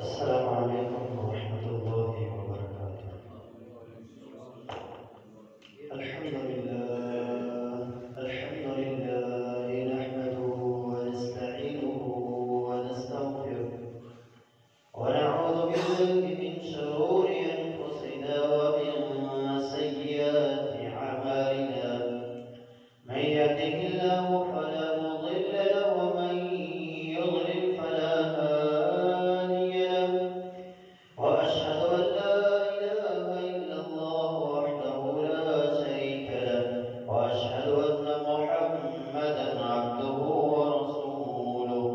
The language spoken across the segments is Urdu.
السلام عليكم ورحمة الله وبركاته. الحمد لله نحمده ونستعينه ونستغفره ونعوذ بالله من شرور أنفسنا ومن سيئات أعمالنا. من يهده الله فلا مضل له ومن يضلل فلا هادي له. وأشهد أن لا إله إلا الله وحده لا شريك له وأشهد أن محمدا عبده ورسوله.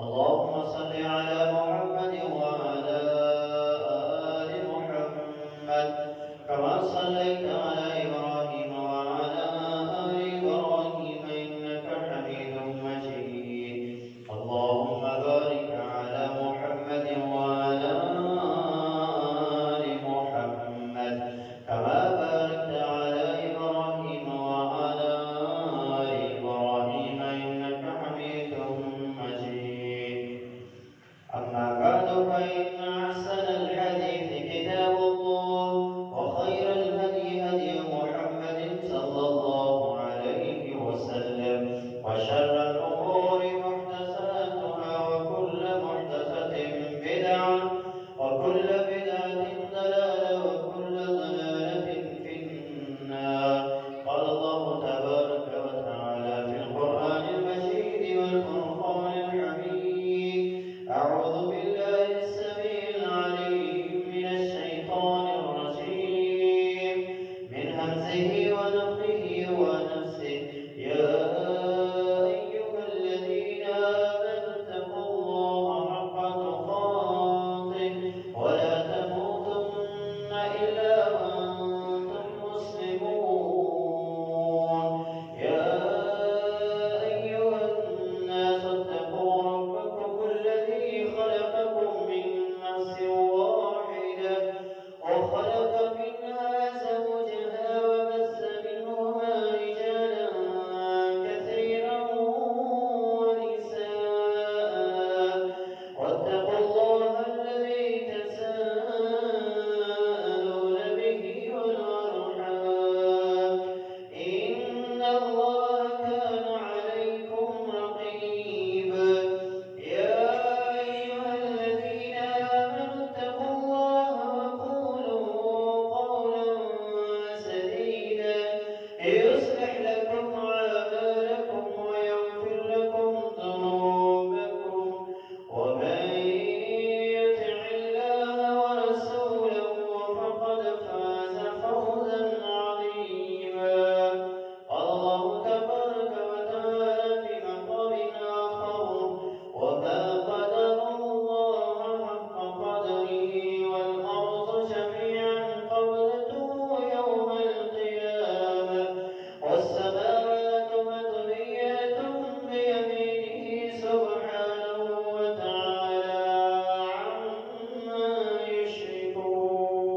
اللهم صل على محمد وعلى آل محمد كما صليت على إبراهيم وعلى آل إبراهيم إنك حميد مجيد. اللهم بارك على محمد وعلى آل محمد كما باركت على إبراهيم وعلى آل إبراهيم إنك حميد مجيد. أما بعد فإن أحسن الحديث كتاب الله وخير الهدي هدي محمد صلى الله عليه وسلم وشر الأمور محدثاتها وكل محدثة بدعة وكل بدعة ضلالة وكل ضلالة في النار. قال الله تبارك وتعالى في القرآن المجيد والفرقان الحميد: أعوذ بالله السميع العليم من الشيطان الرجيم من همزه ونفخه ونفسه. يا أيها الذين آمنوا اتقوا الله حق تقاته ولا تموتن إلا وأنتم مسلمون. يا أيها الناس اتقوا ربكم الذي خلقكم من نفس واحدة وخلق منها زوجها وبث منهما رجالا كثيرا ونساء واتقوا الله الذي تساءلون به والأرحام إن الله كان عليكم رقيبا. يا أيها الذين آمنوا اتقوا الله وقولوا قولا سديدا يصلح لكم أعمالكم ويغفر لكم ذنوبكم ومن يطع الله ورسوله فقد فاز فوزا عظيما. قال الله تبارك وتعالى في مقام آخر: وما قدر الله حق قدره والأرض جميعا قبضته يوم القيامة والسماوات مطويات بيمينه سبحانه وتعالى عما يشركون.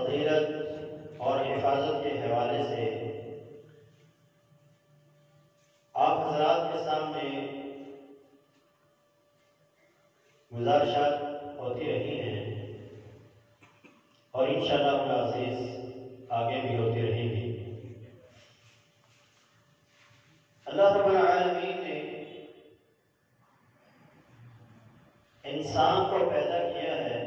فضیلت اور حفاظت کے حوالے سے آپ حضرات کے سامنے گزارشات ہوتی رہی ہیں اور انشاءاللہ العزیز آگے بھی ہوتی رہے گی۔ اللہ رب العالمین نے انسان کو پیدا کیا ہے،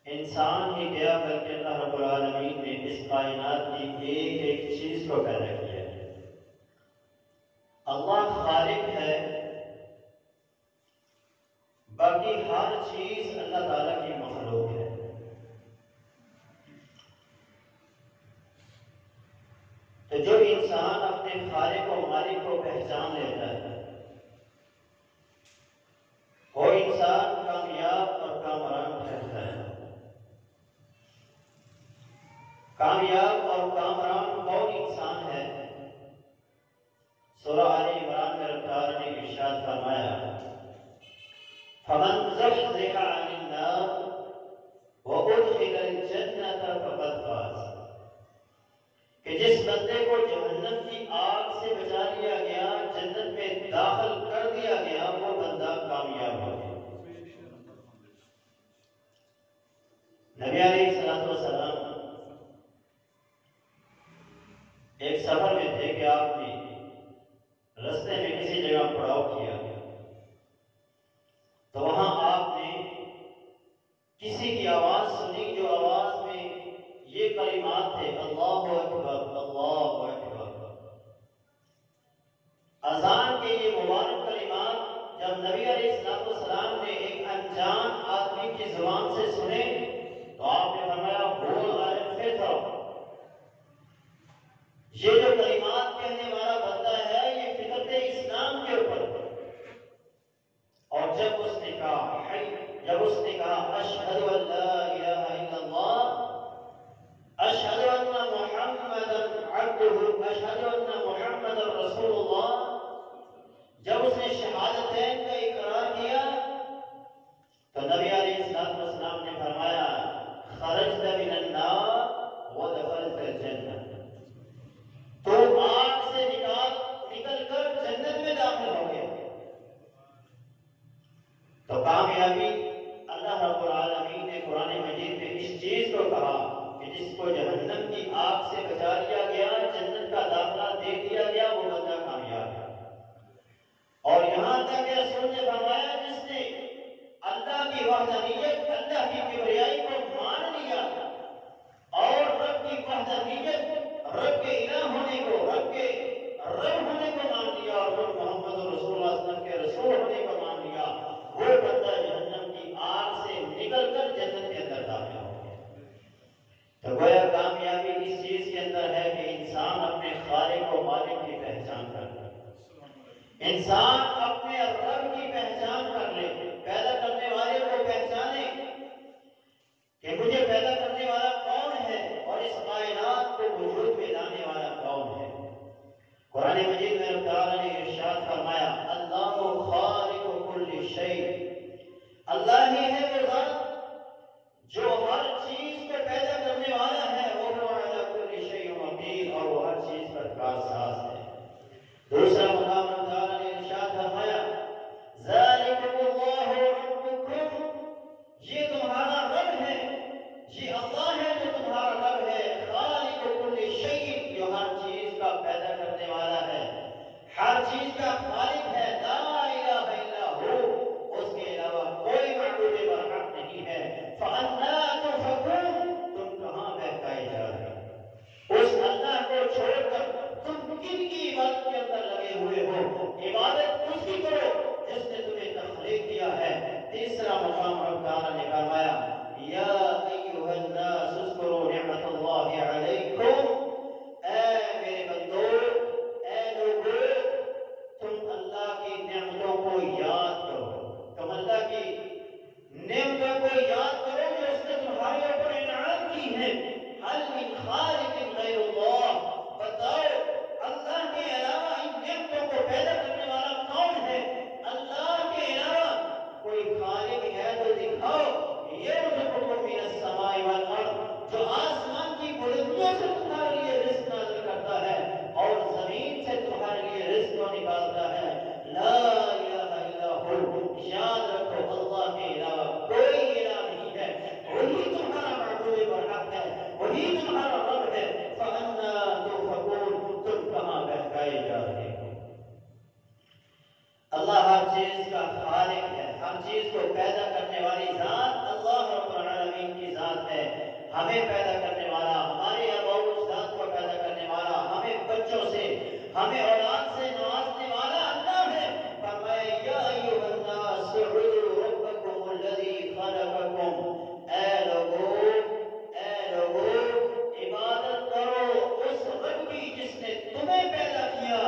انسان ہی کیا بلکہ اللہ رب العالمین نے اس کائنات کی ایک ایک چیز کو پیدا کیا ہے۔ اللہ خالق ہے، باقی ہر چیز اللہ تعالیٰ کی مخلوق ہے۔ تو جو انسان اپنے خالق و مالک کو پہچان لیتا ہے وہ انسان کامیاب اور کامران ٹھہرتا ہے۔ کامیاب اور کامران کون انسان ہے؟ سورہ آل عمران میں رب تعالیٰ نے ارشاد فرمایا فَمَنْ زُحْزِحَ عَنِ النَّارِ وَأُدْخِلَ الْجَنَّةَ فَقَدْ فَازَ، کہ جس بندے کو جہنم کی آگ سے بچا لیا گیا، جنت میں داخل کر دیا گیا، وہ بندہ کامیاب ہو گیا۔ نبی علیہ السلام ایک سفر میں تھے کہ آپ نے رستے میں کسی جگہ پڑاؤ کیا تو وہاں آپ نے کسی کی آواز سنی، جو آواز میں یہ کلمات تھے اللہ اکبر اللہ اکبر۔ اذان کے یہ مبارک کلمات جب نبی علیہ السلام نے ایک انجان آدمی کی زبان سے سنے تو آپ نے فرمایا هو الفطر، یہ جو کلمات کہنے والا بندہ ہے یہ فطرت اسلام کے اوپر۔ اور جب اس نے کہا اشہد ان لا الہ الا اللہ اشہد ان محمدا عبدہ اشہد ان محمدا رسول اللہ، جب اس نے شہادتین کا اقرار کیا تو نبی علیہ السلام نے فرمایا خرجت من النار ودخلت الجنہ، تو آگ سے نکل کر جنت میں داخل ہو گیا۔ تو کامیابی اللہ رب العالمین نے قرآن مجید میں اس چیز کو کہا کہ جس کو جہنم کی آگ سے بچا لیا گیا، جنت کا داخلہ دے دیا گیا، وہ بندہ کامیاب ہے۔ اور یہاں تک کہ رسول نے فرمایا جس نے اللہ کی وحدانیت، اللہ کی کبریائی کو مان لیا اور رب کی وحدانیت، رب کے الہ ہونے کو، رب کے رب ہونے کو مان لیا اور رب محمد رسول اللہ صلی اللہ علیہ وسلم کے رسول ہونے کو مان لیا، وہ بندہ جہنم کی آگ سے نکل کر جنت کے اندر داخل ہو گیا۔ تو گویا کامیابی اس چیز کے اندر ہے کہ انسان اپنے خالق و مالک کی پہچان کر لے، انسان اپنے رب کی پہچان کر لے، پیدا کرنے والے کو پہچانے کہ مجھے پیدا کرنے والا کون ہے اور اس کائنات کو وجود میں لانے والا کون ہے۔ قرآن مجید میں رب تعالیٰ نے ارشاد فرمایا اللہ خالق کل شیء، اللہ ہی ہے وہ ذات جو ہر چیز کو پیدا کرنے والا ہے، وہ علی کل شیء قدیر، اور وہ ہر چیز پر کارساز ہے۔ دوسرا مقام رب تعالیٰ نے ارشاد ہمیں پیدا کرنے والا، ہمارے آباء و اجداد کو پیدا کرنے والا، ہمیں بچوں سے، ہمیں اولاد سے نوازنے والا اللہ ہے۔ فرمایا یا ایھا الناس اعبدوا ربکم الذی خلقکم، اے لوگو عبادت کرو اس رب کی جس نے تمہیں پیدا کیا،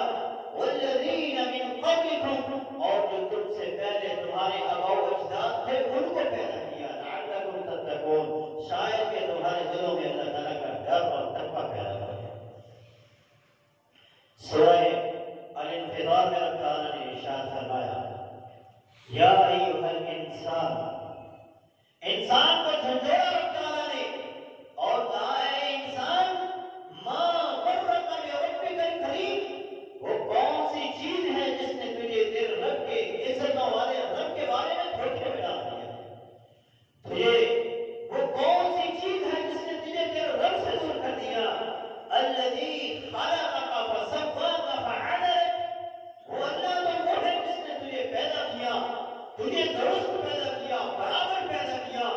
والذین من قبلکم، اور جو تم سے پہلے تمہارے آباء و اجداد تھے ان کو پیدا کیا، لعلکم تتقون، شاید کہ تمہارے دلوں میں اللہ تعالیٰ کا ڈر اور تقویٰ پیدا ہو جائے۔ سورہ الانفطار میں رب تعالیٰ نے ارشاد فرمایا یا ایھا الانسان، انسان کو جھنجھوڑا رب تعالیٰ نے اور کہا اے انسان ما غرک بربک الکریم، وہ کون سی چیز ہے جس نے تجھے تیرے رب کے عزتوں والے رب کے بارے میں دھوکے میں ڈال دیا ہے؟ تجھے وہ کون سی چیز ہے جس نے تجھے تیرے رب سے دور کر دیا؟ الذی خلقک فسواک فعدلک، وہ اللہ تو وہ ہے جس نے تجھے پیدا کیا، تجھے درست پیدا کیا، برابر پیدا کیا،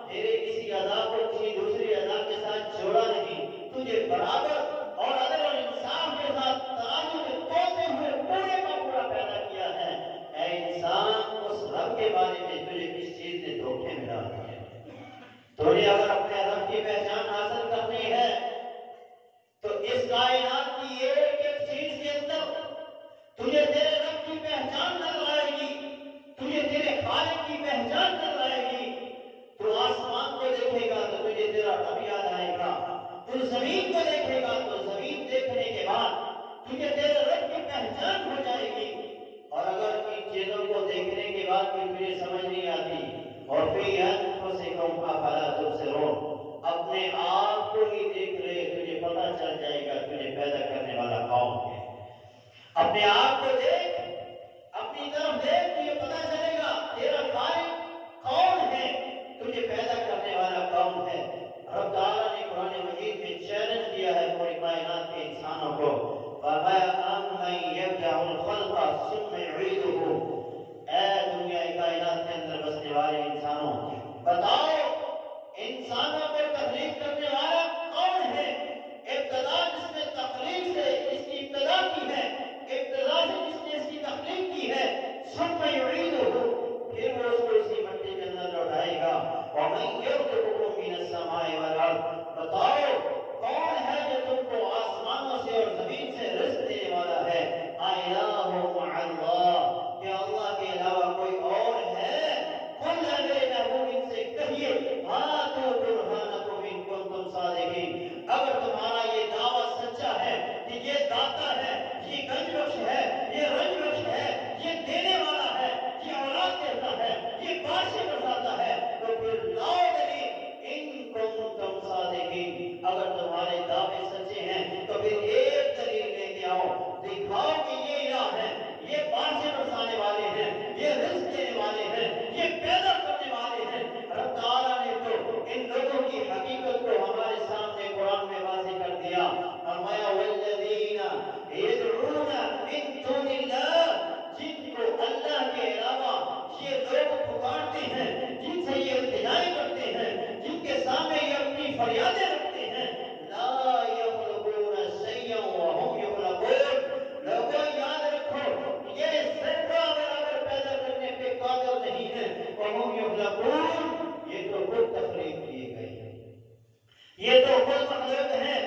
تیرے کسی اعضاء کو کسی دوسری اعضاء کے ساتھ جوڑا نہیں، تجھے برابر اور عدل اور انصاف کے ساتھ ترازو میں تولتے ہوئے پورے کا پورا پیدا کیا ہے۔ اے انسان، اس رب کے بارے میں تجھے کس چیز نے دھوکے میں ڈال دیا؟ تو نے اگر اپنے رب کی پہچان حاصل کرنی ہے تو اس کائنات کی ایک ایک چیز کے اندر تجھے تیرے رب کی پہچان نظر آئے گی، تجھے تیرے خالق کی پہچان نظر آئے گی۔ تو آسمان کو دیکھے گا تو تجھے تیرا رب یاد آئے گا، تو زمین کو دیکھے گا تو زمین دیکھنے کے بعد تجھے تیرے رب کی پہچان ہو جائے گی۔ اور اگر ان چیزوں کو دیکھنے کے بعد بھی تجھے سمجھ نہیں آتی اور فی انفسکم افلا تبصرون، اپنے آپ کو ہی دیکھ لے، تجھے پتہ چل جائے گا تجھے پیدا کرنے والا کون ہے۔ اپنے آپ کو دیکھ، اپنی طرف دیکھ، تجھے پتہ چلے گا تیرا خالق کون ہے، تجھے پیدا کرنے والا کون ہے۔ رب تعالیٰ نے قرآن مجید میں چیلنج دیا ہے پوری کائنات کے انسانوں کو، فرمایا امن یبدأ الخلق ثم یعیدہ، اے دنیا کائنات کے اندر بسنے والے انسانوں، بتاؤ انسانوں کو تخلیق کرنے والا کون ہے؟ ابتدا جس نے تخلیق سے اس کی ابتدا کی ہے، ابتدا سے جس نے اس کی تخلیق کی ہے، ثم یعیدہ، پھر وہ اس کو اسی مٹی کے اندر لوٹائے گا۔ ومن یرزقکم من السماء والارض، بتاؤ کون ہے جو تم کو آسمانوں سے اور زمین سے رزق دینے والا ہے؟ الہ مع اللہ، کیا اللہ کے علاوہ کوئی اور ہے؟ قل اگر محبوب ان سے کہیے ہاتوا برہانکم ان کنتم صادقین، اگر تمہارا یہ دعویٰ سچا ہے کہ یہ داتا ہے، یہ گنج بخش ہے، یہ رنج بخش ہے، یہ دینے والا ہے، یہ اولاد دیتا ہے، یہ بارشیں برساتا ہے، تو پھر لاؤ دلیل ان کنتم صادقین، اگر تمہارے دعوے سچے ہیں تو پھر ایک دلیل لے کے آؤ، دکھاؤ کہ یہ الہ ہے، یہ بارشیں برسانے والے ہیں، یہ رزق دینے والے ہیں، یہ پیدا کرنے والے ہیں۔ رب تعالیٰ نے تو ان لوگوں کی حقیقت کو ہمارے سامنے قرآن میں واضح کر دیا، فرمایا والذین یدعون من دون اللہ، جن کو اللہ کے علاوہ یہ لوگ پکارتے ہیں، جن سے یہ التجائیں کرتے ہیں، جن کے سامنے یہ اپنی فریادیں رکھتے ہیں، لا یخلقون شیئا وهم یخلقون، لوگوں یاد رکھو یہ ذرہ برابر پیدا کرنے پہ قادر نہیں ہے، وهم یخلقون، یہ تو خود تخلیق کیے گئے ہیں، یہ تو خود مخلوق ہیں،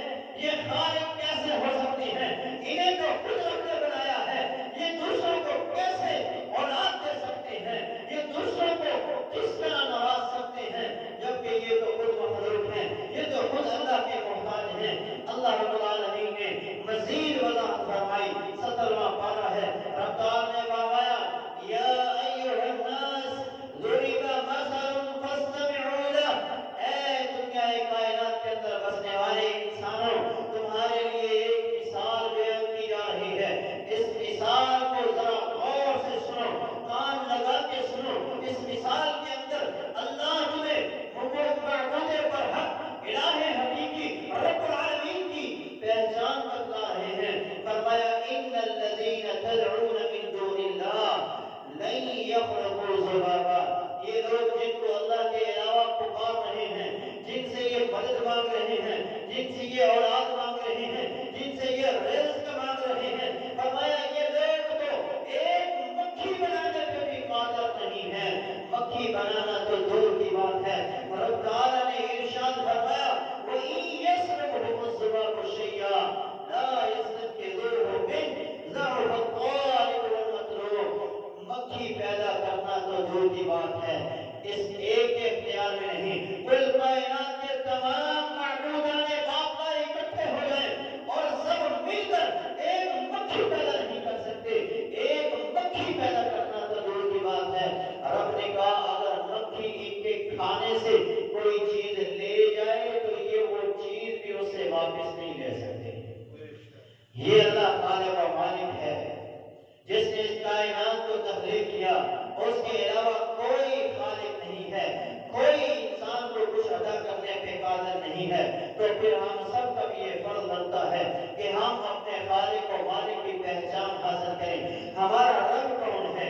یہ خالق کیسے ہو سکتی ہیں؟ انہیں تو خود رب نے بنایا ہے، یہ دوسروں کو کیسے اولاد دے سکتے ہیں؟ یہ دوسروں کو کس طرح نواز سکتے ہیں جبکہ یہ تو خود مخلوق ہیں، یہ تو خود اللہ کے محتاج ہیں۔ اللہ رب العالمین نے مزید وضاحت فرمائی، 17واں پارہ ہے، رب تعالیٰ نے فرمایا یا ایھا الناس ضرب مثل فاستمعوا لہ، اے دنیا کائنات کے اندر بسنے والے انسانوں، تمہارے کوئی چیز لے جائے تو یہ وہ چیز بھی اس سے واپس نہیں لے سکتے۔ یہ اللہ خالق و مالک ہے جس نے اس کائنات کو تخلیق کیا، اس کے علاوہ کوئی خالق نہیں ہے، کوئی انسان کو کچھ عطا کرنے پہ قادر نہیں ہے۔ تو پھر ہم سب کا بھی یہ فرض بنتا ہے کہ ہم اپنے خالق و مالک کی پہچان حاصل کریں، ہمارا رب کون ہے،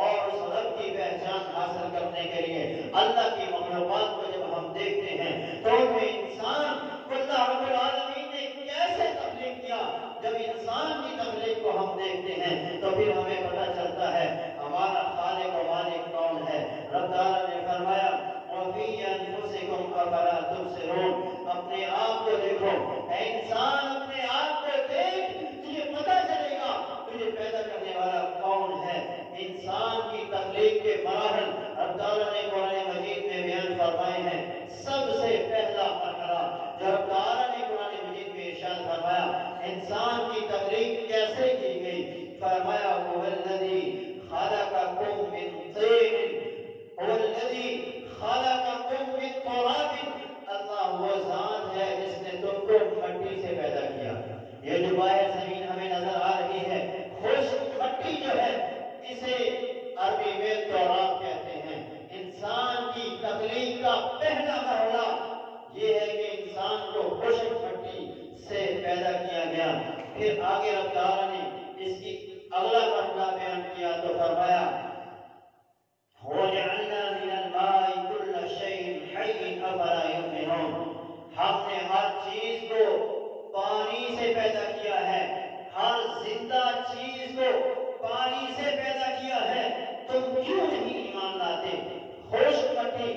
اور اس رب کی پہچان حاصل کرنے کے لیے اللہ کی مخلوقات کو جب ہم دیکھتے ہیں تو ان میں انسان کو اللہ رب العالمین نے کیسے تخلیق کیا، جب انسان کی تخلیق کو ہم دیکھتے ہیں تو پھر ہمیں پتہ چلتا ہے ہمارا خالق و مالک کون ہے۔ رب تعالیٰ نے فرمایا وَفِي أَنفُسِكُمْ أَفَلَا تُبْصِرُونَ، اپنے آپ کو دیکھو، اے انسان اپنے آپ کو دیکھ، تجھے پتہ چلے گا تجھے پیدا کرنے والا کون ہے۔ انسان کی تخلیق کے مراحل رب تعالیٰ نے قرآن مجید میں بیان فرمائے ہیں۔ سب سے پہلا مرحلہ جو رب تعالیٰ نے قرآن مجید میں ارشاد فرمایا انسان کی تخلیق کیسے کی گئی، فرمایا هو الذی خلقکم من طین، هو الذی خلقکم من تراب، اللہ وہ ذات ہے جس نے تم کو مٹی سے پیدا کیا۔ یہ جو باہر زمین ہمیں نظر آ رہی ہے، خشک مٹی جو ہے اسے عربی میں تراب کہتے ہیں۔ انسان کی تخلیق کا پہلا مرحلہ یہ ہے کہ انسان کو خشک مٹی سے پیدا کیا گیا۔ پھر آگے رب تعالیٰ نے اس کی اگلا مرحلہ بیان کیا تو فرمایا وَجَعَلْنَا مِنَ الْمَاءِ كُلَّ شَيْءٍ حَيٍّ أَفَلَا يُؤْمِنُونَ، ہم نے ہر چیز کو پانی سے پیدا کیا ہے، ہر زندہ چیز کو پانی سے پیدا کیا ہے، تم کیوں نہیں ایمان لاتے؟ خشک مٹی،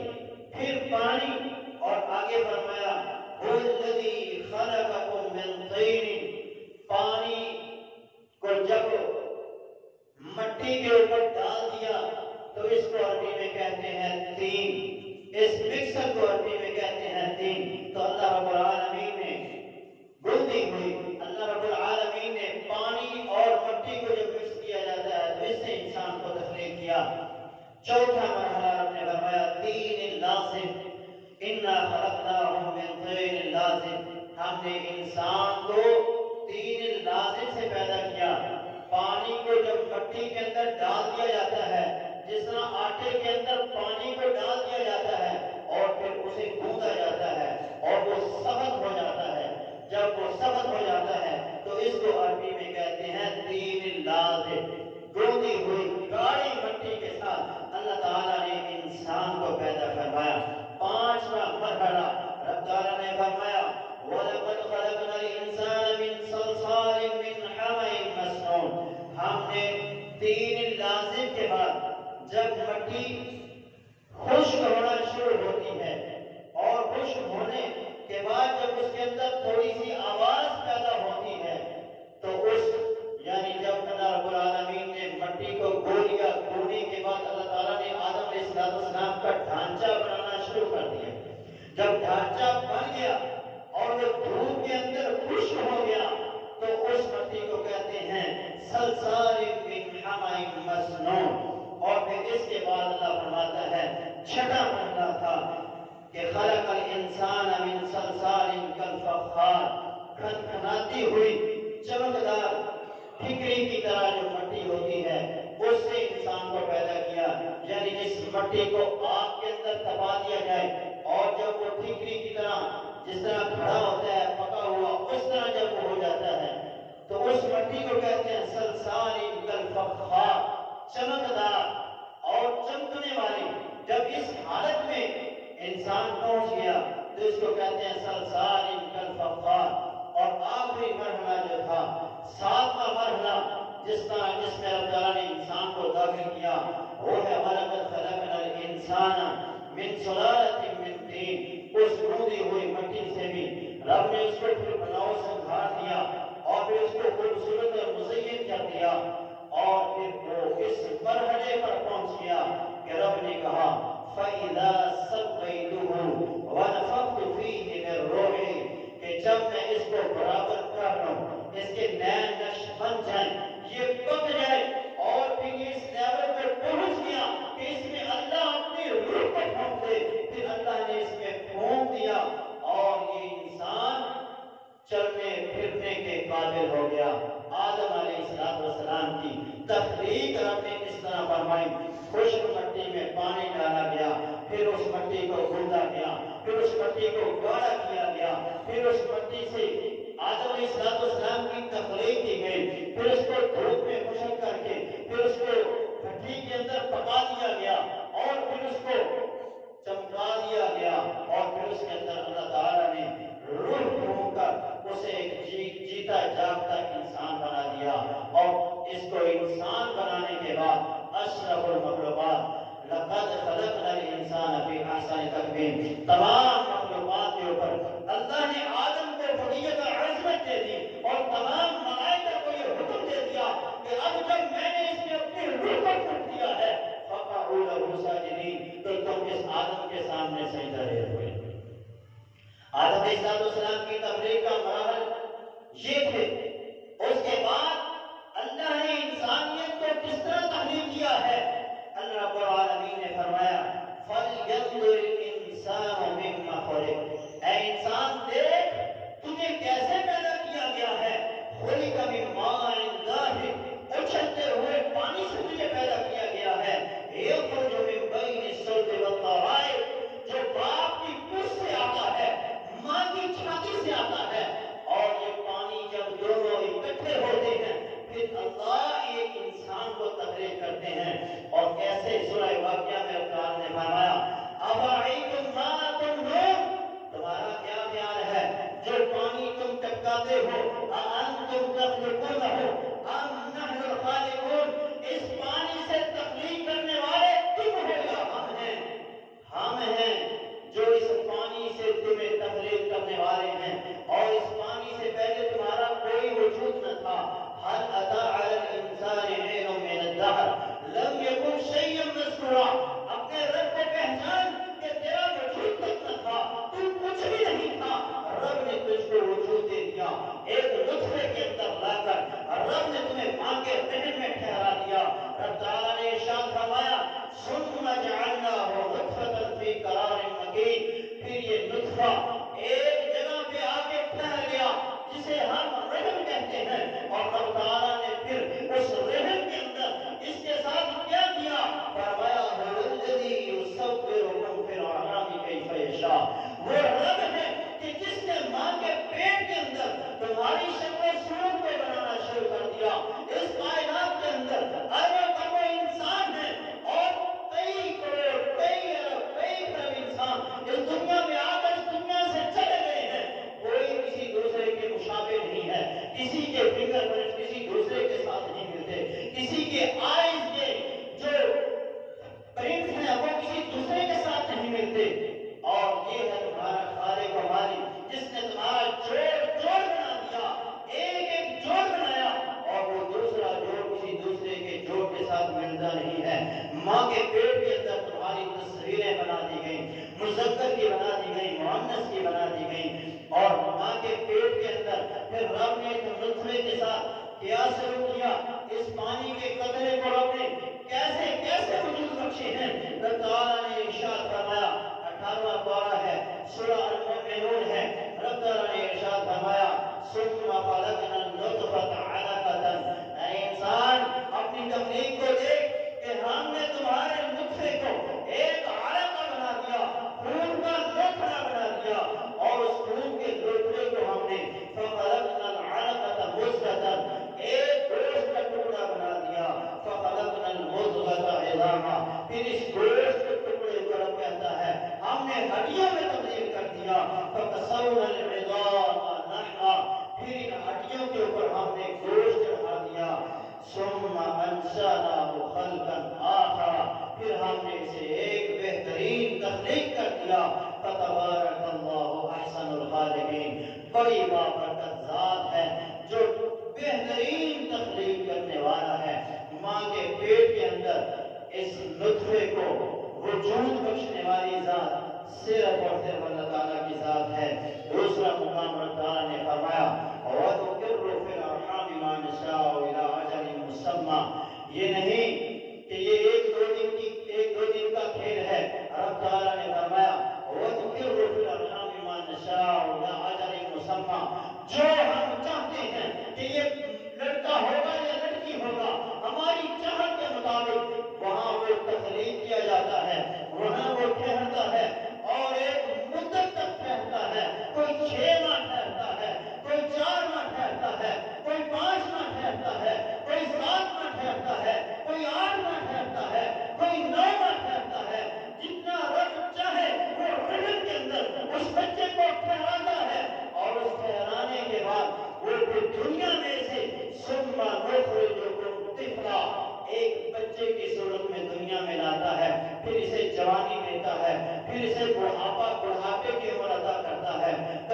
پھر پانی، اور آگے فرمایا هُوَ الَّذِي خَلَقَكُم مِّن طِينٍ، پانی کو جب مٹی کے اوپر ڈال دیا تو اس کو عربی میں کہتے ہیں تین، اس مکسر کو عربی میں کہتے ہیں تین۔ تو اللہ رب العالمین نے گندی ہوئی، اللہ رب العالمین نے پانی اور مٹی کو جب مکس کیا جاتا ہے تو اس سے انسان کو تخلیق کیا۔ چوتھا مرحلہ رب نے فرمایا تین لازم، انا خلقناہم من طین لازم، ہم نے انسان کو تین لازم سے پیدا کیا۔ پانی کو جب مٹی کے اندر ڈال دیا جاتا ہے، جس طرح آٹے کے اندر پانی کو ڈال دیا جاتا ہے اور پھر اسے گوندا جاتا ہے اور وہ سخت ہو جاتا ہے، جب وہ سخت ہو جاتا ہے تو اس کو عربی میں کہتے ہیں تین لازم، گوندی ہوئی گاڑی مٹی کے ساتھ اللہ تعالیٰ نے انسان کو پیدا فرمایا۔ پانچواں مرحلہ رب تعالیٰ نے فرمایا وَلَقَدْ خَلَقْنَا الْإِنسَانَ مِنْ صَلْصَالٍ مِّنْ حَمَإٍ مَّسْنُونٍ، ہم نے تین لازم کے بعد جب مٹی خشک ہونا شروع ہوتی ہے اور خشک ہونے کے بعد جب اس کے اندر تھوڑی سی آواز پیدا ہوتی ہے تو اس یعنی جب اللہ رب العالمین نے مٹی کو گولیا، گونے کے بعد اللہ تعالیٰ نے آدم علیہ السلام کا ڈھانچہ بنانا شروع کر دیا۔ جب ڈھانچہ بن گیا اور وہ دھوپ کے اندر خشک ہو گیا تو اس مٹی کو کہتے ہیں صلصال من حمأ مسنون۔ اور پھر اس کے بعد اللہ فرماتا ہے چھٹا مرحلہ تھا کہ خلق الانسان من صلصال کالفخار، کھنکھناتی ہوئی چمکدار ٹھیکری کی طرح جو مٹی ہوتی ہے اس سے انسان کو پیدا کیا، یعنی جس مٹی کو آگ کے اندر تپا دیا جائے اور جب وہ ٹھیکری کی طرح جس طرح کھڑا ہوتا ہے پکا ہوا اس طرح جب وہ ہو جاتا ہے تو اس مٹی کو کہتے ہیں صلصال کالفخار، چمکدار اور چمکنے والی۔ جب اس حالت میں انسان پہنچ گیا تو اس کو کہتے ہیں صلصال کالفخار۔ اور آخری مرحلہ جو تھا ساتواں مرحلہ جس میں رب تعالیٰ نے انسان کو داخل کیا وہ ہے وَلَقَدْ خَلَقْنَا الْإِنسَانَ مِنْ سُلَالَةٍ مِّن طِينٍ، اس گوندی ہوئی مٹی سے بھی رب نے اس کو پھر بناؤ سنگھار دیا اور پھر اس کو خوبصورت اور مزین کر دیا اور پھر وہ اس مرحلے پر پہنچ گیا کہ رب نے کہا فَإِذَا سَوَّيْتُهُ وَنَفَخْتُ فِيهِ مِن رُّوحِي، کہ جب میں اس کو برابر کر لوں، اس کے نین نش بن جائیں، یہ پک جائے اور پھر یہ اس لیول پر پہنچ گیا کہ اس میں اللہ اپنی روح کو پھونک دے، پھر اللہ نے اس میں نازل ہو گیا. آدم علیہ السلام کی تخلیق رب نے اس طرح فرمائی. خشک مٹی میں پانی ڈالا گیا, پھر اس مٹی کو گوندا گیا, پھر اس مٹی کو گاڑا کیا گیا, پھر اس مٹی سے آدم علیہ السلام کی تخلیق کی گئی, پھر اس کو دھوپ میں خشک کر کے پھر اس کو بھٹی کے اندر پکا دیا گیا, اور پھر اس کو چمکا دیا گیا, اور پھر اس کے اندر اللہ تعالیٰ نے روح پھونک کر اسے ایک جیتا جاگتا انسان بنا دیا. اور اس کو انسان بنانے کے بعد اشرف المخلوقات لقد خلقنا الانسان فی احسن تقویم, تمام مخلوقات کے اوپر اللہ نے آدم کو فضیلت اور عظمت دے دی, اور تمام ملائکہ کو یہ حکم دے دیا کہ اب جب میں نے اس میں اپنی روح کو پھونک دیا ہے فقعوا له ساجدین, تو تم اس آدم کے سامنے سجدہ دے ہوئے. آدم علیہ السلام کی تخلیق کا مراحل یہ تھے. اس کے بعد اللہ نے انسانیت کو کس طرح تخلیق کیا ہے, اللہ رب العالمین نے فرمایا فَلْيَنظُرِ الْإِنسَانُ مِمَّا خُلِقَ, اے انسان دیکھ تجھے کیسے پیدا کیا گیا ہے. خُلِقَ مِن مَاءٍ دَافِقٍ, اچھلتے ہوئے پانی سے تجھے پیدا کیا گیا ہے. يَخْرُجُ مِن بَيْنِ الصُّلْبِ وَالتَّرَائِبِ, جو باپ کی پشت سے آتا ہے, ماں کی چھاتی سے آتا ہے, اور یہ پانی جب دونوں اکٹھے ہوتے ہیں پھر اللہ ایک انسان کو تخلیق کرتے ہیں. اور کیسے سورہ واقعہ میں اللہ نے فرمایا أَفَرَأَيْتُم مَّا تُمْنُونَ, تمہارا کیا خیال ہے جو پانی تم ٹپکاتے ہو, أَأَنتُمْ تَخْلُقُونَهُ أَمْ نَحْنُ الْخَالِقُونَ, اس پانی سے تخلیق کرنے والے تم ہو یا ہم ہیں. ہم ہیں جو اس پانی سے تمہیں تخلیق کرنے والے ہیں, اور اس پانی سے پہلے تمہارا کوئی وجود نہ تھا. هل أتى على الإنسان حين من الدهر لم يكن شيئا مذكورا, اپنے رب کو پہچان کہ تیرا وجود تک نہ تھا, تو کچھ بھی نہیں تھا, رب نے تجھ کو وجود دے دیا. ایک نطفے کے اندر لا کر رب نے تمہیں ماں کے رحم میں ٹھہرا دیا. رب تعالیٰ نے ارشاد فرمایا ثم جعلناه نطفة في قرار مكين, پھر یہ نطفہ ایک جگہ پہ آ کے ٹھہر گیا جسے ہم رحم کہتے ہیں. اور رب تعالیٰ نے پھر اس رحم کے اندر اس کے ساتھ کیا کیا, فرمایا هو الذی یصورکم فی الارحام کیف یشاء, وہ رب ہے کہ جس نے ماں کے پیٹ کے اندر تمہاری شکل و صورت کو بنانا شروع کر دیا. اس کائنات کے اندر ارب ارب انسان ہیں, اور کئی کروڑ کئی ارب کئی کروڑ انسان اس دنیا میں آ کر اس دنیا سے چلے گئے ہیں. کوئی کسی دوسرے کے مشابہ نہیں ہے, کسی کے فنگر پرنٹ کسی دوسرے کے ساتھ نہیں ملتے, کسی کے آئیز کے جو پرنٹ ہیں وہ کسی دوسرے کے ساتھ نہیں ملتے. اور یہ ہے تمہارا خالق و مالک جس نے تمہارا جوڑ بنا دیا, ایک ایک جوڑ بنایا, اور وہ دوسرا جوڑ کسی دوسرے کے جوڑ کے ساتھ ملتا نہیں ہے. ماں کے پیٹ کے اندر تمہاری تصویریں بنا دی گئیں, مذکر کی بنا دی گئیں, مؤنث کی بنا دی گئیں, اور ماں کے پیٹ کے اندر پھر رب نے نطفے کے ساتھ کیا شروع کیا. اس پانی کے قطرے کو رب نے کیسے کیسے وجود بخشے ہیں. رب تعالیٰ نے ارشاد فرمایا, 18واں پارہ ہے, سورہ المؤمنون ہے. رب تعالیٰ نے ارشاد فرمایا ثم خلقنا النطفة علقة, اے انسان اپنی تخلیق کو دیکھ کہ ہم نے تمہارے نطفے کو ایک علقہ بنا دیا, خون کا لوتھڑا بنا دیا, اور اس خون کے لوتھڑے کو ہم نے فخلقنا العلقة مضغة, ایک گوشت کا ٹکڑا بنا دیا. فخلقنا المضغة عظاما, پھر اس گوشت کے ٹکڑے کو رب کہتا ہے ہم نے ہڈیوں میں تبدیل کر دیا. فکسونا العظام لحما, پھر ان ہڈیوں کے اوپر ہم نے گوشت چڑھا دیا. ثم انشأناه خلقا آخر, پھر ہم نے اسے ایک بہترین تخلیق کر دیا. فتبارک اللہ احسن الخالقین, بڑی بابرکت ذات ہے جو بہترین تخلیق کرنے والا ہے. ماں کے پیٹ کے اندر اس نطفے کو وجود بخشنے والی ذات صرف اور صرف اللہ تعالیٰ کی ذات ہے. دوسرا مقام رب تعالیٰ نے فرمایا وَنُقِرُّ فِي الْأَرْحَامِ مَا نَشَاءُ إِلَىٰ أَجَلٍ مُّسَمًّى, یہ نہیں کہ یہ ایک دو دن کا کھیل ہے. رب تعالیٰ نے فرمایا وَنُقِرُّ فِي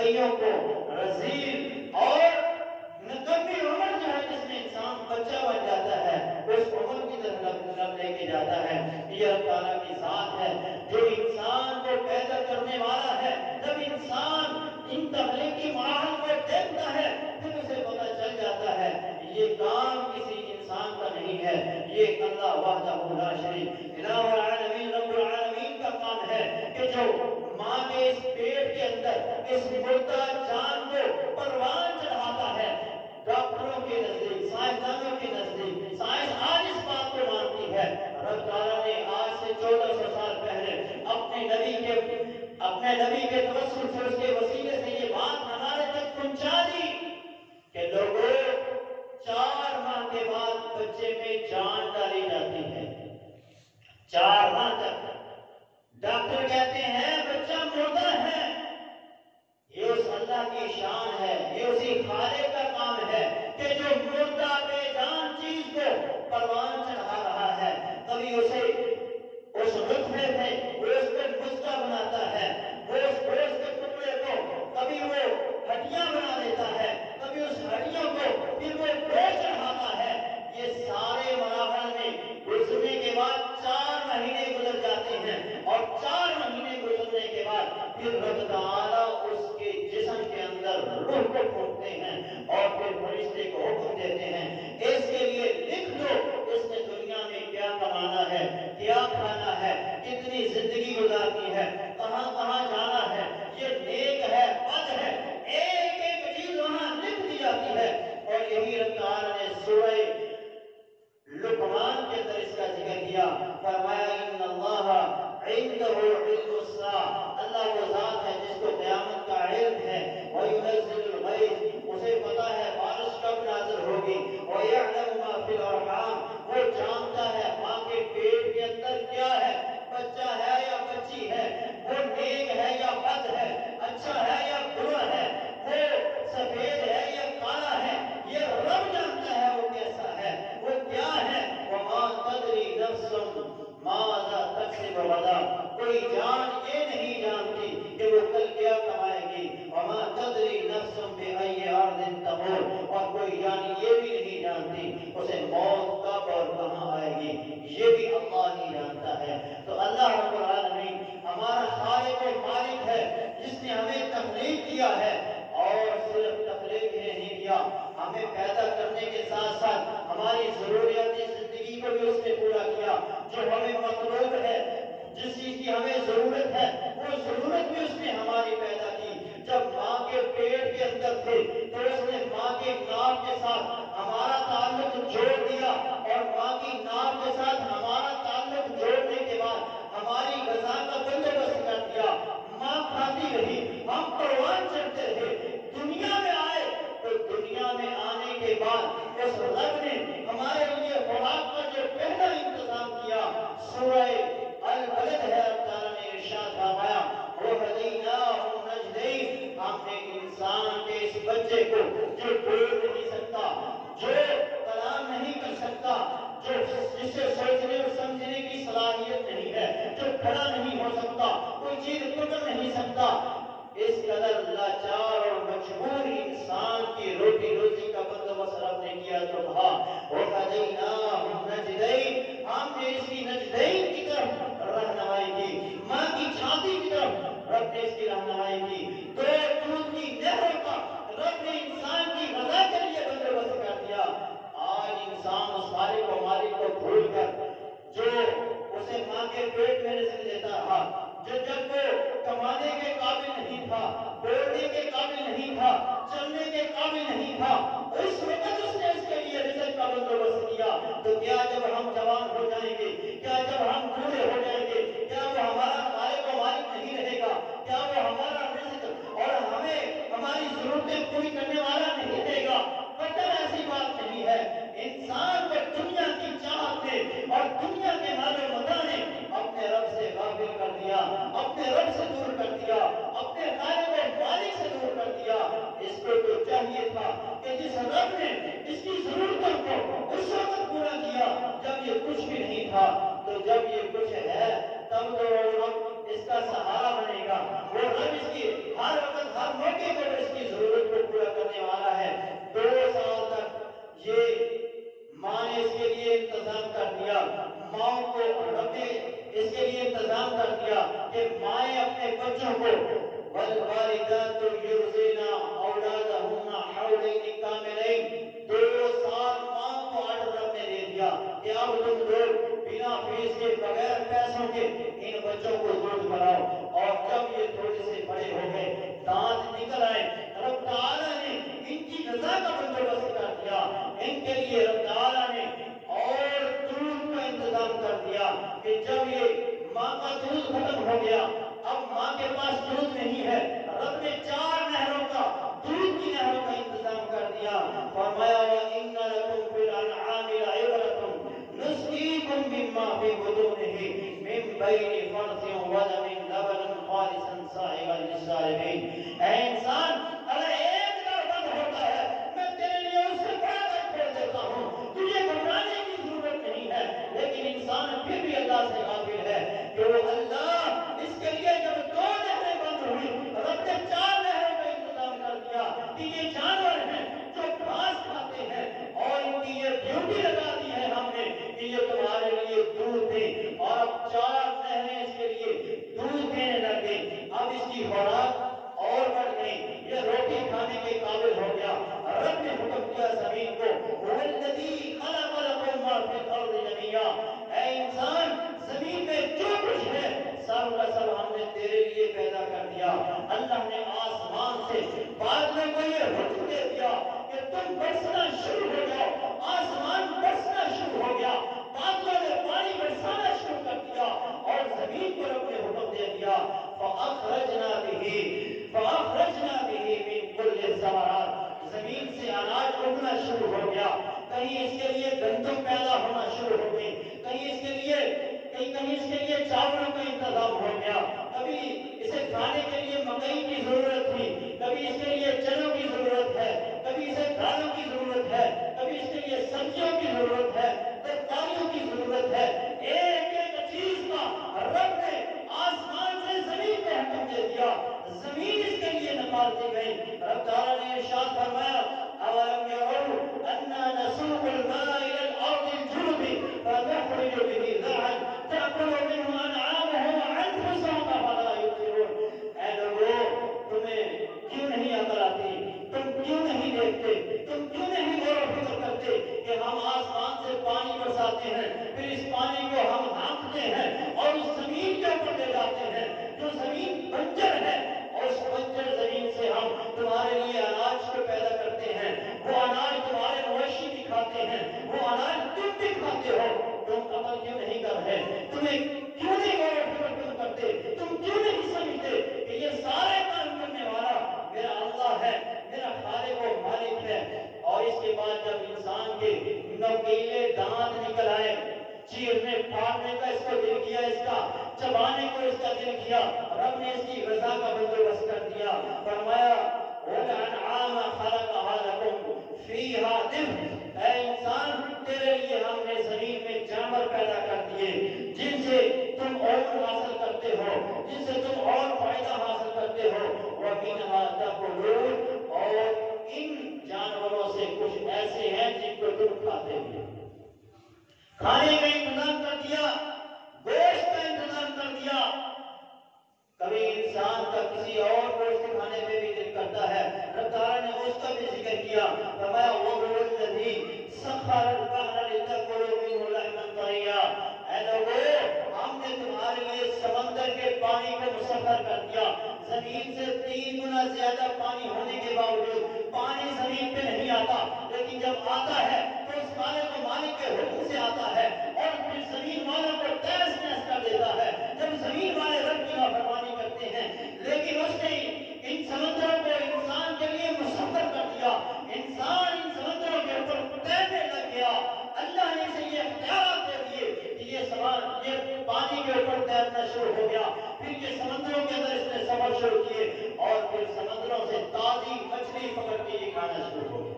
کئیوں کو رذیل اور نکمی عمر جو ہے جس میں انسان بچہ بن جاتا ہے اس عمر کی طرف لے کے جاتا ہے. یہ اللہ تعالیٰ کی ذات ہے جو انسان کو پیدا کرنے والا ہے. جب انسان ان تخلیقی مراحل کو دیکھتا ہے پھر اسے پتہ چل جاتا ہے یہ کام کسی انسان کا نہیں ہے، یہ اللہ وحدہ لا شریک الہ العالمین رب العالمین کا کام ہے کہ جو ماں کے اس پیٹ کے اندر اس مردہ جان کو پروان چڑھاتا ہے. ڈاکٹروں کے نزدیک، سائنسدانوں کے نزدیک، سائنس آج اس بات کو مانتی ہے. رب تعالیٰ نے آج سے 1400 سال پہلے اپنے نبی کے توسل سے، اس کے وسیلے سے یہ بات ہمارے تک پہنچا دی کہ لوگوں 4 ماہ کے بعد بچے میں جان ڈالی جاتی ہے. 4 ماہ تک ڈاکٹر کہتے ہیں بچہ مردہ ہے. یہ اس اللہ کی شان ہے، یہ اسی خالق کا کام ہے کہ جو مردہ بے جان چیز کو پروان چڑھا رہا ہے. کبھی اسے اس نطفے میں گوشت کو مستہ بناتا ہے، گوشت کے ٹکڑے کو کبھی وہ ہڈیاں بنا دیتا ہے، کبھی اس ہڈیوں کو پھر وہ گوشت چڑھاتا ہے. یہ سارے مراحل میں گزرنے کے بعد 4 مہینے گزر جاتے ہیں اور 4 مہینے گزرنے کے بعد پھر رب تعالیٰ اس کے جسم کے اندر روح کو پھونکتے ہیں اور پھر فرشتے کو حکم دیتے ہیں اس کے لیے لکھ دو اس نے دنیا میں کیا کمانا ہے، کیا کھانا ہے، کتنی زندگی گزارنی ہے، کہاں کہاں جانا ہے، یہ نیک ہے بد ہے، ایک ایک چیز وہاں لکھ دی جاتی ہے. اور یہی رب تعالیٰ نے سورہ لقمان کے اندر اس کا ذکر کیا. فرمایا ان اللہ عنده علم الساعہ، اللہ وہ ذات ہے جس کو قیامت کا علم ہے. وَيُنَزِّلُ الْغَيْثَ، اسے پتا ہے بارش کب نازل ہوگی. وَيَعْلَمُ مَا فِي الْأَرْحَامِ، وہ جانتا ہے ماں کے پیٹ کے اندر کیا ہے، بچہ ہے یا بچی ہے، وہ نیک ہے یا بد ہے، اچھا ہے یا برا ہے، وہ سفید ہے یا کالا ہے. یہ رب جانتا ہے وہ کیسا ہے، وہ کیا ہے. وَمَا تَدْرِي نَفْسٌ مَاذَا تَكْسِبُ غَدًا، کوئی جان یہ نہیں جانتی کہ وہ کل کیا کمائے گی. وَمَا تَدْرِي نَفْسٌ بِأَيِّ أَرْضٍ تَمُوتُ، اور کوئی جان یہ بھی نہیں جانتی اسے موت کب اور کہاں آئے گی، یہ بھی اللہ ہی جانتا ہے. تو اللہ رب العالمین ہمارا خالق و مالک ہے جس نے ہمیں تخلیق کیا ہے اور صرف تخلیق ہی نہیں کیا، ہمیں پیدا کرنے کے ساتھ ساتھ ہماری ضروریات زندگی کو بھی اس نے پورا کیا. جو ہمیں مطلوب ہے، جس چیز کی ہمیں ضرورت ہے، وہ ضرورت بھی اس نے ہماری پیدا کی. جب ماں کے پیٹ کے اندر تھے تو اس نے ماں کے ناف کے ساتھ ہمارا تعلق جوڑ دیا اور ماں کی ناف کے ساتھ ہمارا تعلق جوڑنے کے بعد ہماری غذا کا بندوبست کر دیا. ماں کھاتی رہی، ہم پروان چڑھتے رہے. دنیا میں آئے تو دنیا میں آنے کے بعد اس رب نے ہمارے لیے خوراک کا جو پہلا انتظام کیا، سورہ البلد ہے، اللہ تعالیٰ نے ارشاد فرمایا وَهَدَيْنَاهُ النَّجْدَيْنِ، ہم نے انسان کے اس بچے کو جو بول نہیں سکتا، جو کلام نہیں کر سکتا، جو جس سے سوچنے اور سمجھنے کی صلاحیت نہیں ہے، جو کھڑا نہیں ہو سکتا، کوئی چیز پکڑ نہیں سکتا، اس قدر لاچار اور مجبور انسان کی روٹی روزی کا بندوبست رب نے کیا. تو کہا وَهَدَيْنَاهُ النَّجْدَيْنِ، ہم نے اس کی نجدین کی طرف رہنمائی کی، ماں کی چھاتی کی طرف رب نے اس کی رہنمائی کی. 2 دودھ کی نہروں کا رب نے انسان کی غذا کے لیے بندوبست کر دیا. آج انسان اس خالق و مالک کو بھول کر جو اسے ماں کے پیٹ میں رزق دیتا رہا، جو جب وہ کمانے کے قابل والوالدات يرضعن اولادهن حولين كاملين 2 سال ماں کو آرڈر رب نے دے دیا کہ اب تم لوگ بنا فیس کے بغیر پیسوں کے ان بچوں کو دودھ پلاؤ. اور جب یہ تھوڑے سے بڑے ہو گئے دانت نکل آئے رب تعالیٰ نے ان کی غذا کا بندوبست کر دیا. ان کے لیے رب تعالیٰ نے اور دودھ کا انتظام کر دیا کہ جب یہ ماں کا دودھ ختم ہو گیا اب ماں کے پاس دودھ نہیں ہے رب نے 4 نہروں کا دودھ کی نہروں کا انتظام کر دیا. فرمایا وَإِنَّ لَكُمْ فِي الْأَنْعَامِ لَعِبْرَةً نُسْقِيكُم مِّمَّا فِي بُطُونِهِ مِن بَيْنِ فَرْثٍ وَدَمٍ لَبَنًا خَالِصًا سَائِغًا لِّلشَّارِبِينَ. اے انسان اگر ایک بار بند ہوتا ہے میں تیرے لیے اس سے بڑا در کھول دیتا ہوں. تجھے گھبرانے کی ضرورت نہیں ہے. لیکن انسان پھر بھی اللہ سے غافل ہے کہ وہ اللہ اس کے لیے جب 2 نہریں بند ہوئی رب نے 4 نہروں کا انتظام کر دیا کہ یہ جانور ہیں جو گھاس کھاتے ہیں اور ان کی یہ ڈیوٹی لگا دی ہے ہم نے کہ یہ تمہارے لیے دودھ دیں. اور اب 4 نہریں اس کے لیے دودھ دینے لگے. اب اس کی خوراک اور بڑھ گئی. یہ روٹی کھانے کے قابل ہو گیا. رب نے حکم دیا زمین کو وَالَّذِي خَلَقَ لَكُم مَّا فِي الْأَرْضِ جَمِيعًا. اے انسان زمین میں جو کچھ ہے سب کا سب ہم نے تیرے لیے پیدا کر دیا. اللہ نے آسمان سے بادلوں کو یہ حکم دے دیا کہ تم برسنا شروع ہو جاؤ. آسمان برسنا شروع ہو گیا. بادلوں نے پانی برسانا شروع کر دیا اور زمین کو رب نے حکم دے دیا فَأَخْرَجْنَا بِهِ مِن كُلِّ الثَّمَرَاتِ. زمین سے اناج اگنا شروع ہو گیا. کہیں اس کے لیے گندم پیدا ہونا شروع ہو گئی. کہیں اس کے لیے چاولوں کا انتظام ہو گیا. کبھی اسے کھانے کے لیے مکئی کی ضرورت تھی. کبھی اس کے لیے چنوں کی ضرورت ہے. کبھی اسے دالوں کی ضرورت ہے. کبھی اس کے لیے سبزیوں کی ضرورت ہے. ترکاریوں کی ضرورت ہے. ایک ایک چیز کا رب نے آسمان سے زمین پہ حکم دے دیا. زمین اس کے لیے نکالتی گئی. رب تعالیٰ نے ارشاد فرمایا أَوَلَمْ يَرَوْا أَنَّا نَسُوقُ الْمَاءَ إِلَى الْأَرْضِ الْجُرُزِ فَنُخْرِجُ بِهِ زَرْعًا تَأْكُلُ مِنْهُ أَنْعَامُهُمْ وَأَنْفُسُهُمْ أَفَلَا يُبْصِرُونَ. اے لوگوں تمہیں کیوں نہیں عقل آتی؟ تم کیوں نہیں دیکھتے؟ تم کیوں نہیں غور و فکر کرتے کہ ہم آسمان سے پانی برساتے ہیں پھر اس پانی کو ہم ہانکتے ہیں اور اس زمین کے اوپر لے جاتے ہیں جو زمین بنجر ہے اور اس بنجر زمین سے ہم تمہارے لیے اناج کو پیدا کرتے ہیں. وہ اناج تمہارے مویشی بھی کھاتے ہیں. وہ اناج تم بھی کھاتے ہو. تم عمل کیوں نہیں کر رہے؟ تمہیں کیوں نہیں غور و فکر کیوں کرتے؟ تم کیوں نہیں سمجھتے کہ یہ سارے کام کرنے والا میرا اللہ ہے, میرا خالق و مالک ہے. اور اس کے بعد جب انسان کے نوکیلے دانت نکل آئے چیرنے پھاڑنے کا اس کو دل کیا, اس کا چبانے کو اس کا دل کیا, رب نے اس کی غذا کا بندوبست کر دیا. فرمایا وَالْأَنْعَامَ خَلَقَهَا لَكُمْ فِيهَا دِفْءٌ. اے انسان تیرے لیے ہم نے زمین میں جانور پیدا کر دیے جن سے تم اور حاصل کرتے ہو, جن سے تم اور فائدہ حاصل کرتے ہو. وَمِنْهَا تَأْكُلُونَ. اور ان جانوروں سے کچھ ایسے ہیں جن کو تم کھاتے ہو. کھانے کا انتظام کر دیا, گوشت کا انتظام کر دیا. کبھی انسان کا کسی اور گوشت کھانے پہ بھی دل کرتا ہے. رب تعالیٰ نے اس کا بھی ذکر کیا. فرمایا وَهُوَ الَّذِي سَخَّرَ الْبَحْرَ لِتَأْكُلُوا مِنْهُ لَحْمًا طَرِيًّا. اے لوگوں ہم نے تمہارے لیے سمندر کے پانی کو مسخر کر دیا. زمین سے 3 گنا زیادہ پانی ہونے کے باوجود پانی زمین پہ نہیں آتا, لیکن جب آتا ہے تو اس مالک و مالک کے حکم سے آتا ہے اور پھر زمین والوں کو تیز تیز کر دیتا ہے. جب زمین والے رب کی نافرمانی کرتے ہیں لیکن اس نے ان سمندروں کو انسان کے لیے مسخر کر دیا. انسان ان سمندروں کے اوپر تیرنے لگ گیا. اللہ نے اسے یہ اختیارات دے دیے کہ یہ پانی کے اوپر تیرنا شروع ہو گیا. پھر یہ سمندروں کے اندر اس نے سفر شروع کیے اور پھر سمندروں سے تازی مچھلی پکڑ کے یہ کھانا شروع ہو گیا.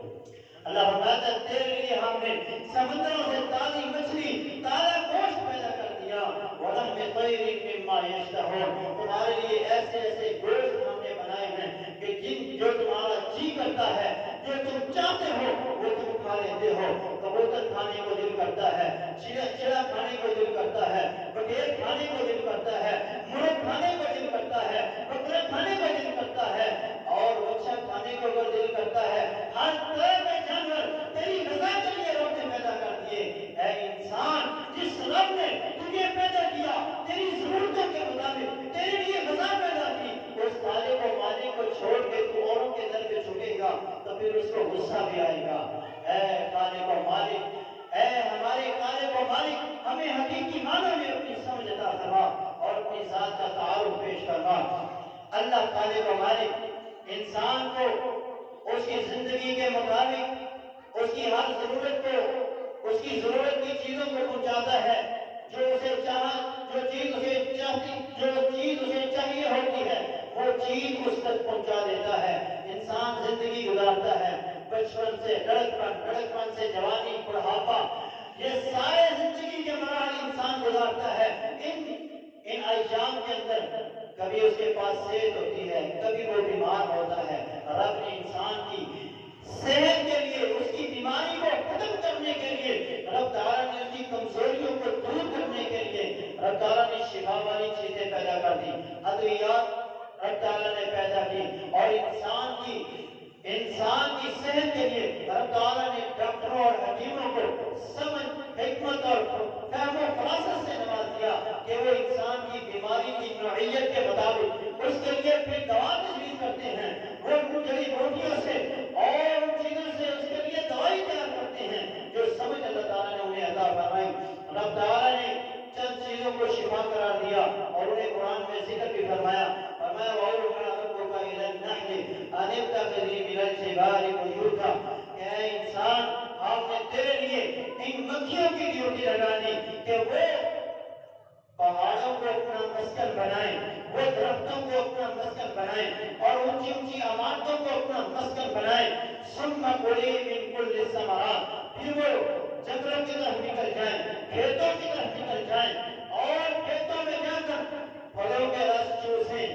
اللہ فرماتا ہے تیرے لیے ہم نے سمندروں سے تازی مچھلی, تازہ گوشت پیدا کر دیا. وَلَحْمِ طَيْرٍ مِّمَّا يَشْتَهُونَ. تمہارے لیے ایسے ایسے گوشت ہم نے بنائے ہیں کہ جو تمہارا جی کرتا ہے, جو تم چاہتے ہو وہ تم کھا لیتے ہو. کبوتر کھانے کو دل کرتا ہے, چڑا کھانے کو دل کرتا ہے, بٹیر کھانے کو دل کرتا ہے, مرغ کھانے کو دل کرتا ہے, بکرا کھانے کو دل کرتا ہے. خالق و مالک انسان کو اس کی زندگی کے مطابق اس کی ہر ضرورت کو، اس کی ضرورت کی چیزوں کو پہنچاتا ہے، جو چیز اسے چاہیے ہوتی ہے وہ چیز اس تک پہنچا دیتا ہے۔ انسان زندگی گزارتا ہے، بچپن سے لڑکپن سے جوانی، بڑھاپا، یہ سارے زندگی کے مراحل انسان گزارتا ہے۔ ان ایام کے اندر کبھی اس کے پاس صحت ہوتی ہے، کبھی وہ بیمار ہوتا ہے۔ رب نے انسان کی صحت کے لیے، اس کی بیماری کو ختم کرنے کے لیے، رب تعالیٰ نے اس کی کمزوریوں کو دور کرنے کے لیے رب تعالیٰ نے شفا والی چیزیں پیدا کر دی، ادویات رب تعالیٰ نے پیدا کی، اور انسان کی صحت کے لیے رب تعالیٰ نے ڈاکٹروں اور حکیموں کو سمجھ، حکمت اور فہم و فراست سے نواز دیا کہ وہ انسان کی بیماری کی نوعیت کے مطابق اس کے لیے پھر دوا تجویز کرتے ہیں۔ وہ جڑی بوٹیوں سے اور ان چیزوں سے اس کے لیے دوائی تیار کرتے ہیں، جو سمجھ اللہ تعالیٰ نے انہیں عطا فرمائی۔ رب تعالیٰ نے چند چیزوں کو شفا قرار دیا اور انہیں قرآن میں ذکر بھی فرمایا۔ وَأَوْحَىٰ رَبُّكَ إِلَى النَّحْلِ أَنِ اتَّخِذِي مِنَ الْجِبَالِ بُيُوتًا، کہ اے انسان، آپ نے تیرے لیے ان مکھیوں کی ڈیوٹی لگا دی کہ وہ پہاڑوں کو اپنا مسکن بنائیں، وہ درختوں کو اپنا مسکن بنائیں، اور اونچی اونچی عمارتوں کو اپنا مسکن بنائیں۔ ثُمَّ كُلِي مِن كُلِّ الثَّمَرَاتِ، پھر وہ جنگلوں کی طرف نکل جائیں، کھیتوں کی طرف نکل جائیں، اور کھیتوں میں جا کر پھلوں کے رس چوسیں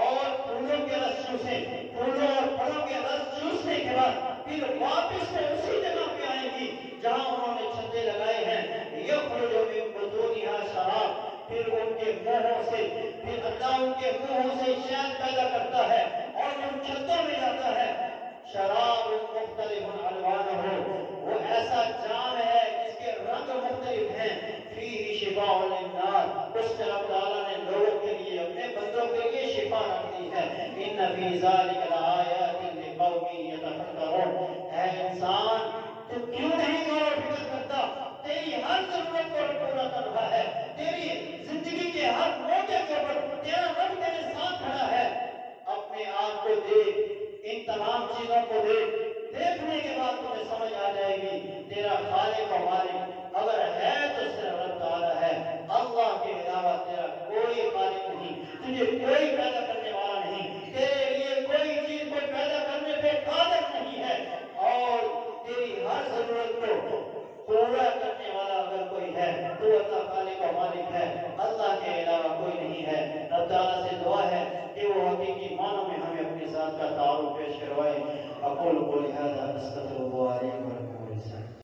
اور پھولوں کے رس چوسیں، پھولوں اور پھلوں کے رس چوسنے کے بعد پھر واپس سے اسی جگہ پہ آئیں گی جہاں انہوں نے چھتے لگائے ہیں۔ یخرج من بطونها شراب، پھر ان کے منہوں سے، پھر اللہ ان کے منہوں سے شہد پیدا کرتا ہے اور ان چھتوں میں جاتا ہے۔ شراب مختلف الوانہ، وہ ایسا جام ہے جس کے رنگ مختلف ہیں۔ فیہ شفاء للناس، اس سے رب تعالیٰ نے لوگوں کے لیے، اپنے بندوں کے لیے شفا رکھ دی ہے۔ ان فی ذلک لآیات لقوم یتفکرون، اے انسان تو کیوں نہیں غور و فکر کرتا؟ تیری ہر ضرورت کو پورا کر رہا ہے، تیری زندگی کے ہر موقع کے اوپر تیرا رب تیرے ساتھ کھڑا ہے۔ اپنے آپ کو دیکھ، ان تمام چیزوں کو دیکھ، دیکھنے کے بعد تمہیں سمجھ آ جائے گی تیرا خالق و مالک اگر ہے تو صرف رب تعالیٰ ہے۔ اللہ کے علاوہ تیرا کوئی خالق نہیں، تجھے کوئی پیدا کرنے والا نہیں، تیرے لیے کوئی چیز کوئی پیدا کرنے پہ قادر نہیں ہے، اور تیری ہر ضرورت کو پورا کرنے والا اگر کوئی ہے تو اللہ خالق و مالک ہے، اللہ کے علاوہ کوئی نہیں ہے۔ رب تعالیٰ سے دعا ہے کہ وہ حقیقی معنوں میں ہمیں اپنی ذات کا تعارف پیش کروائے۔ اقول قولی ھذا استغفر اللہ علیہ ولکم ولسائر